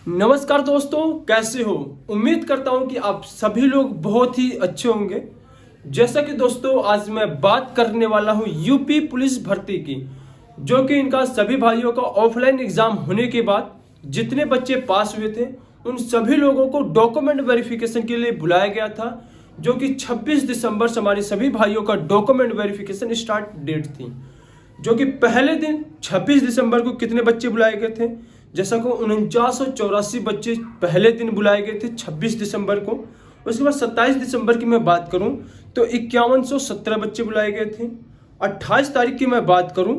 नमस्कार दोस्तों, कैसे हो। उम्मीद करता हूं कि आप सभी लोग बहुत ही अच्छे होंगे। जैसा कि दोस्तों आज मैं बात करने वाला हूं यूपी पुलिस भर्ती की, जो कि इनका सभी भाइयों का ऑफलाइन एग्जाम होने के बाद जितने बच्चे पास हुए थे उन सभी लोगों को डॉक्यूमेंट वेरिफिकेशन के लिए बुलाया गया था, जो कि 26 दिसंबर से हमारे सभी भाइयों का डॉक्यूमेंट वेरिफिकेशन स्टार्ट डेट थी। जो कि पहले दिन 26 दिसंबर को कितने बच्चे बुलाए गए थे, जैसा कि 4984 बच्चे पहले दिन बुलाए गए थे 26 दिसंबर को। उसके बाद 27 दिसंबर की मैं बात करूं तो 5117 बच्चे बुलाए गए थे। 28 तारीख की मैं बात करूं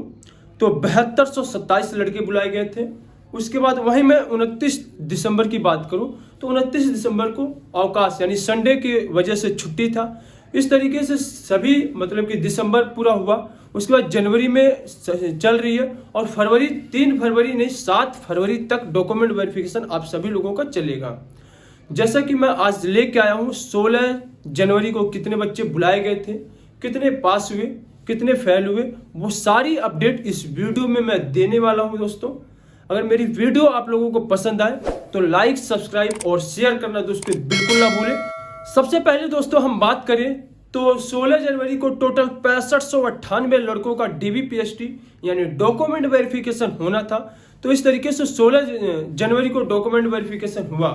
तो 7227 लड़के बुलाए गए थे। उसके बाद वहीं मैं 29 दिसंबर की बात करूं तो 29 दिसंबर को अवकाश यानी संडे की वजह से छुट्टी था। इस तरीके से सभी मतलब कि दिसंबर पूरा हुआ। उसके बाद जनवरी में चल रही है और फरवरी 3 फरवरी नहीं 7 फरवरी तक डॉक्यूमेंट वेरिफिकेशन आप सभी लोगों का चलेगा। जैसा कि मैं आज लेके आया हूँ 16 जनवरी को कितने बच्चे बुलाए गए थे, कितने पास हुए, कितने फेल हुए, वो सारी अपडेट इस वीडियो में मैं देने वाला हूँ दोस्तों। अगर मेरी वीडियो आप लोगों को पसंद आए तो लाइक, सब्सक्राइब और शेयर करना दोस्तों बिल्कुल ना भूलें। सबसे पहले दोस्तों हम बात करें तो 16 जनवरी को टोटल 6598 लड़कों का डीबीपीएसटी यानी डॉक्यूमेंट वेरिफिकेशन होना था। तो इस तरीके से 16 जनवरी को डॉक्यूमेंट वेरिफिकेशन हुआ।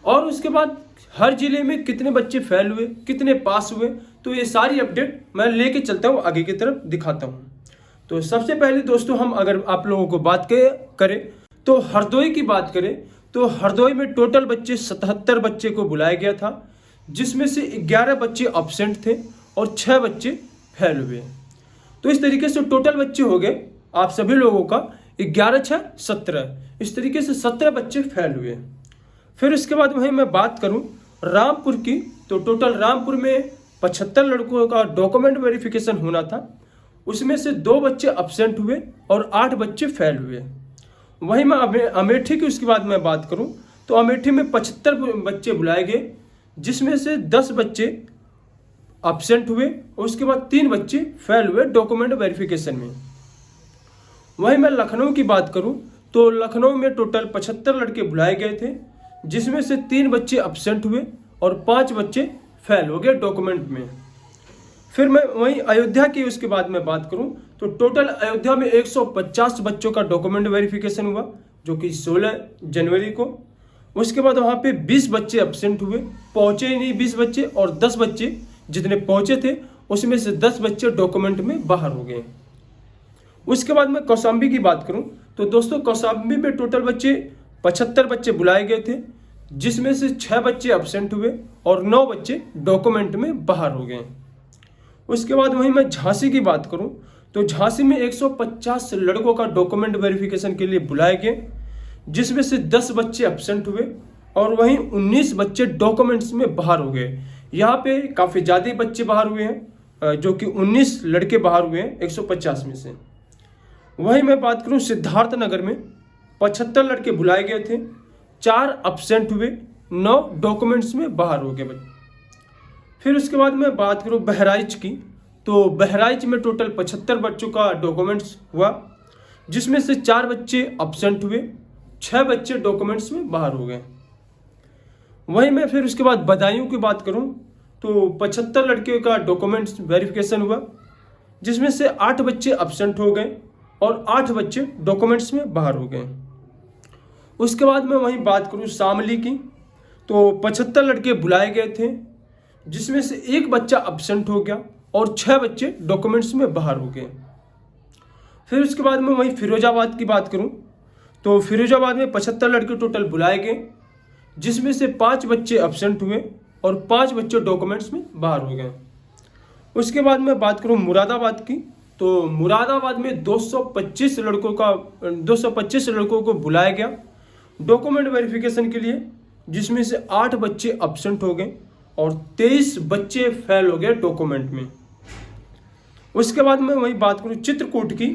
और उसके बाद हर जिले में कितने बच्चे फेल हुए, कितने पास हुए, तो ये सारी अपडेट मैं लेके चलता हूँ, आगे की तरफ दिखाता हूँ। तो सबसे पहले दोस्तों हम अगर आप लोगों को बात करें तो हरदोई की बात करें तो हरदोई में टोटल बच्चे 77 बच्चे को बुलाया गया था, जिसमें से 11 बच्चे अब्सेंट थे और 6 बच्चे फेल हुए। तो इस तरीके से टोटल बच्चे हो गए आप सभी लोगों का 11 6 17। इस तरीके से 17 बच्चे फेल हुए। फिर इसके बाद वहीं मैं बात करूं रामपुर की तो टोटल रामपुर में 75 लड़कों का डॉक्यूमेंट वेरिफिकेशन होना था। उसमें से 2 बच्चे अब्सेंट हुए और 8 बच्चे फेल हुए। वहीं मैं अमेठी की उसके बाद मैं बात करूं तो अमेठी में 75 बच्चे बुलाए गए, जिसमें से 10 बच्चे अब्सेंट हुए और उसके बाद 3 बच्चे फेल हुए डॉक्यूमेंट वेरिफिकेशन में। वहीं मैं लखनऊ की बात करूं तो लखनऊ में टोटल 75 लड़के बुलाए गए थे, जिसमें से 3 बच्चे अब्सेंट हुए और 5 बच्चे फेल हो गए डॉक्यूमेंट में। फिर मैं वहीं अयोध्या की उसके बाद में बात करूं तो टोटल अयोध्या में 150 बच्चों का डॉक्यूमेंट वेरिफिकेशन हुआ, जो कि 16 जनवरी को। उसके बाद वहाँ पे 20 बच्चे अब्सेंट हुए, पहुँचे ही नहीं 20 बच्चे, और 10 बच्चे जितने पहुँचे थे उसमें से 10 बच्चे डॉक्यूमेंट में बाहर हो गए। उसके बाद मैं कौशाम्बी की बात करूं तो दोस्तों कौशाम्बी में टोटल बच्चे 75 बच्चे बुलाए गए थे, जिसमें से 6 बच्चे अब्सेंट हुए और 9 बच्चे डॉक्यूमेंट में बाहर हो गए। उसके बाद वहीं मैं झांसी की बात करूं तो झांसी में 150 लड़कों का डॉक्यूमेंट वेरिफिकेशन के लिए बुलाए गए, जिसमें से 10 बच्चे अब्सेंट हुए और वहीं 19 बच्चे डॉक्यूमेंट्स में बाहर हो गए। यहाँ पे काफ़ी ज़्यादा बच्चे बाहर हुए हैं, जो कि 19 लड़के बाहर हुए हैं 150 में से। वहीं मैं बात करूँ सिद्धार्थ नगर में 75 लड़के बुलाए गए थे, 4 अब्सेंट हुए, 9 डॉक्यूमेंट्स में बाहर हो गए। फिर उसके बाद मैं बात करूँ बहराइच की तो बहराइच में टोटल 75 बच्चों का डॉक्यूमेंट्स हुआ, जिसमें से 4 बच्चे अब्सेंट हुए, 6 बच्चे डॉक्यूमेंट्स में बाहर हो गए। वहीं मैं फिर उसके बाद बदायूं की बात करूं तो 75 लड़कियों का डॉक्यूमेंट्स वेरिफिकेशन हुआ, जिसमें से 8 बच्चे अब्सेंट हो गए और 8 बच्चे डॉक्यूमेंट्स में बाहर हो गए। उसके बाद मैं वहीं बात करूं शामली की तो 75 लड़के बुलाए गए थे, जिसमें से 1 बच्चा अब्सेंट हो गया और 6 बच्चे डॉक्यूमेंट्स में बाहर हो गए। फिर उसके बाद मैं वहीं फिरोजाबाद की बात करूं तो फिरोजाबाद में 75 लड़के टोटल बुलाए गए, जिसमें से 5 बच्चे अब्सेंट हुए और 5 बच्चे डॉक्यूमेंट्स में बाहर हो गए। उसके बाद मैं बात करूं मुरादाबाद की तो मुरादाबाद में 225 लड़कों को बुलाया गया डॉक्यूमेंट वेरिफिकेशन के लिए, जिसमें से 8 बच्चे अब्सेंट हो गए और 23 बच्चे फेल हो गए डॉक्यूमेंट में। उसके बाद मैं वही बात करूं चित्रकूट की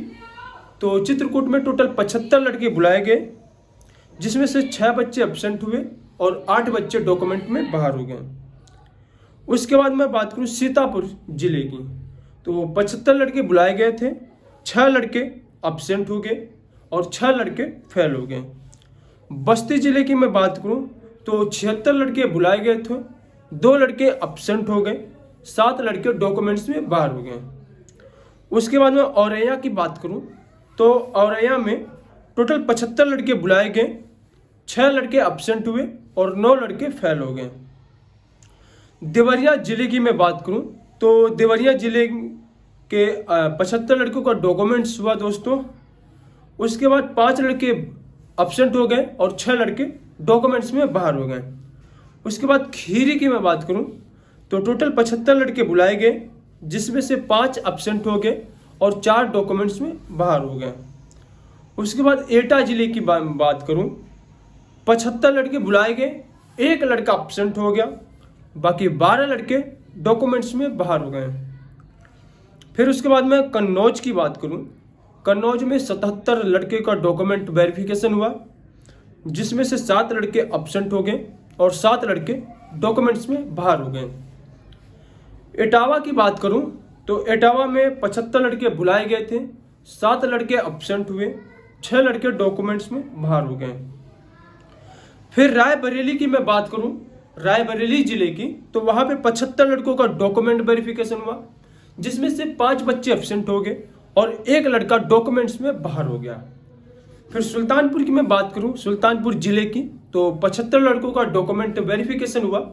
तो चित्रकूट में टोटल 75 लड़के बुलाए गए, जिसमें से 6 बच्चे अब्सेंट हुए और 8 बच्चे डॉक्यूमेंट में बाहर हो गए। उसके बाद मैं बात करूं सीतापुर जिले की तो 75 लड़के बुलाए गए थे, 6 लड़के अब्सेंट हो गए और 6 लड़के फेल हो गए। बस्ती जिले की मैं बात करूं तो 76 लड़के बुलाए गए थे, 2 लड़के अब्सेंट हो गए, 7 लड़के डॉक्यूमेंट्स में बाहर हो गए। उसके बाद मैं औरैया की बात करूं तो औरैया में टोटल 75 लड़के बुलाए गए, 6 लड़के अब्सेंट हुए और 9 लड़के फेल हो गए। देवरिया जिले की मैं बात करूं तो देवरिया जिले के 75 लड़कों का डॉक्यूमेंट्स हुआ दोस्तों। उसके बाद 5 लड़के अब्सेंट हो गए और 6 लड़के डॉक्यूमेंट्स में बाहर हो गए। उसके बाद खीरी की मैं बात करूं तो टोटल 75 लड़के बुलाए गए, जिसमें से 5 अब्सेंट हो गए और 4 डॉक्यूमेंट्स में बाहर हो गए। उसके बाद एटा जिले की बात करूं, 75 लड़के बुलाए गए, 1 लड़का अब्सेंट हो गया, बाकी 12 लड़के डॉक्यूमेंट्स में बाहर हो गए। फिर उसके बाद मैं कन्नौज की बात करूं, कन्नौज में 77 लड़के का डॉक्यूमेंट वेरिफिकेशन हुआ, जिसमें से 7 लड़के अब्सेंट हो गए और 7 लड़के डॉक्यूमेंट्स में बाहर हो गए। इटावा की बात करूं तो इटावा में 75 लड़के बुलाए गए थे, 7 लड़के अब्सेंट हुए, 6 लड़के डॉक्यूमेंट्स में बाहर हो गए। फिर रायबरेली की मैं बात करूं, रायबरेली जिले की, तो वहां पे 75 लड़कों का डॉक्यूमेंट वेरिफिकेशन हुआ, जिसमें से 5 बच्चे अब्सेंट हो गए और 1 लड़का डॉक्यूमेंट्स में बाहर हो गया। फिर सुल्तानपुर की मैं बात करूं, सुल्तानपुर जिले की, तो 75 लड़कों का डॉक्यूमेंट वेरिफिकेशन हुआ,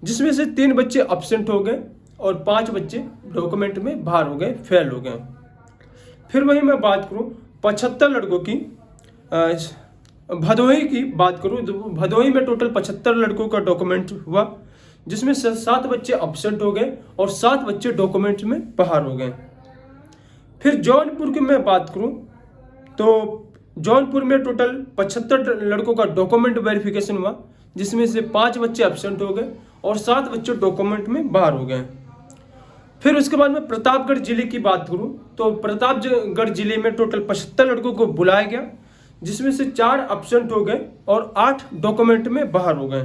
जिसमें से 3 बच्चे अब्सेंट हो गए और 5 बच्चे डॉक्यूमेंट में बाहर हो गए, फेल हो गए। फिर वहीं मैं बात करूं 75 लड़कों की, भदोही की बात करूं तो भदोही में टोटल 75 लड़कों का डॉक्यूमेंट हुआ, जिसमें से 7 बच्चे अब्सेंट हो गए और 7 बच्चे डॉक्यूमेंट में बाहर हो गए। फिर जौनपुर की मैं बात करूं तो जौनपुर में टोटल 75 लड़कों का डॉक्यूमेंट वेरिफिकेशन हुआ, जिसमें से 5 बच्चे अब्सेंट हो गए और 7 बच्चे डॉक्यूमेंट में बाहर हो गए। फिर उसके बाद मैं प्रतापगढ़ जिले की बात करूं तो प्रतापगढ़ जिले में टोटल 75 लड़कों को बुलाया गया, जिसमें से 4 अब्सेंट हो गए और 8 डॉक्यूमेंट में बाहर हो गए।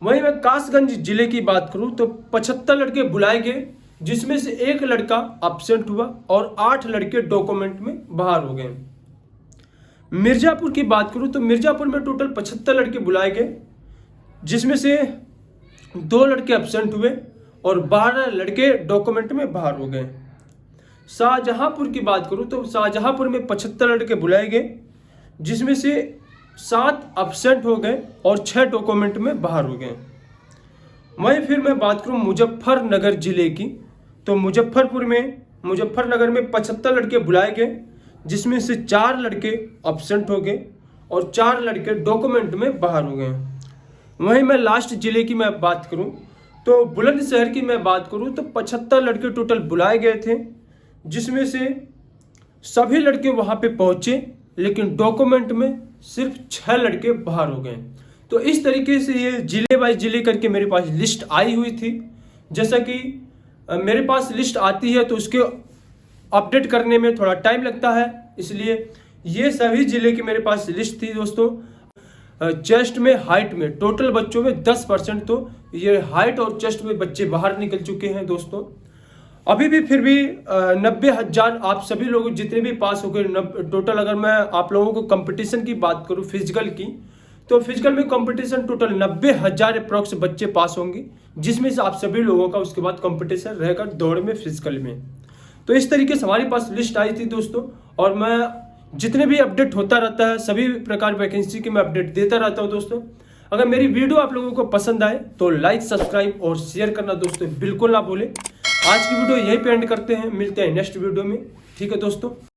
वहीं मैं कासगंज जिले की बात करूं तो 75 लड़के बुलाए गए, जिसमें से 1 लड़का अब्सेंट हुआ और 8 लड़के डॉक्यूमेंट में बाहर हो गए। मिर्जापुर की बात करूं तो मिर्जापुर में टोटल 75 लड़के बुलाए गए, जिसमें से 2 लड़के अब्सेंट हुए और 12 लड़के डॉक्यूमेंट में बाहर हो गए। शाहजहांपुर की बात करूं तो शाहजहांपुर में 75 लड़के बुलाए गए, जिसमें से 7 अब्सेंट हो गए और 6 डॉक्यूमेंट में बाहर हो गए। वहीं फिर मैं बात करूं मुजफ्फरनगर जिले की, तो मुजफ्फरनगर में 75 लड़के बुलाए गए, जिसमें से 4 लड़के अब्सेंट हो गए और 4 लड़के डॉक्यूमेंट में बाहर हो गए। वहीं मैं लास्ट जिले की मैं बात करूं तो बुलंदशहर की मैं बात करूं तो 75 लड़के टोटल बुलाए गए थे, जिसमें से सभी लड़के वहां पे पहुंचे, लेकिन डॉक्यूमेंट में सिर्फ 6 लड़के बाहर हो गए। तो इस तरीके से ये जिले बाय जिले करके मेरे पास लिस्ट आई हुई थी। जैसा कि मेरे पास लिस्ट आती है तो उसके अपडेट करने में थोड़ा टाइम लगता है, इसलिए ये सभी जिले की मेरे पास लिस्ट थी दोस्तों। चेस्ट में, हाइट में, टोटल बच्चों में 10% तो ये हाइट और चेस्ट में बच्चे बाहर निकल चुके हैं दोस्तों। अभी भी फिर भी 90,000 आप सभी लोग जितने भी पास हो गए टोटल। अगर मैं आप लोगों को कंपटीशन की बात करूं फिजिकल की, तो फिजिकल में कंपटीशन टोटल 90,000 अप्रॉक्स बच्चे पास होंगे, जिसमें से आप सभी लोगों का उसके बाद कंपटीशन रहेगा दौड़ में, फिजिकल में। तो इस तरीके से हमारे पास लिस्ट आई थी दोस्तों, और मैं जितने भी अपडेट होता रहता है सभी प्रकार वैकेंसी की मैं अपडेट देता रहता हूं दोस्तों। अगर मेरी वीडियो आप लोगों को पसंद आए तो लाइक, सब्सक्राइब और शेयर करना दोस्तों बिल्कुल ना भूलें। आज की वीडियो यहीं पे एंड करते हैं, मिलते हैं नेक्स्ट वीडियो में। ठीक है दोस्तों।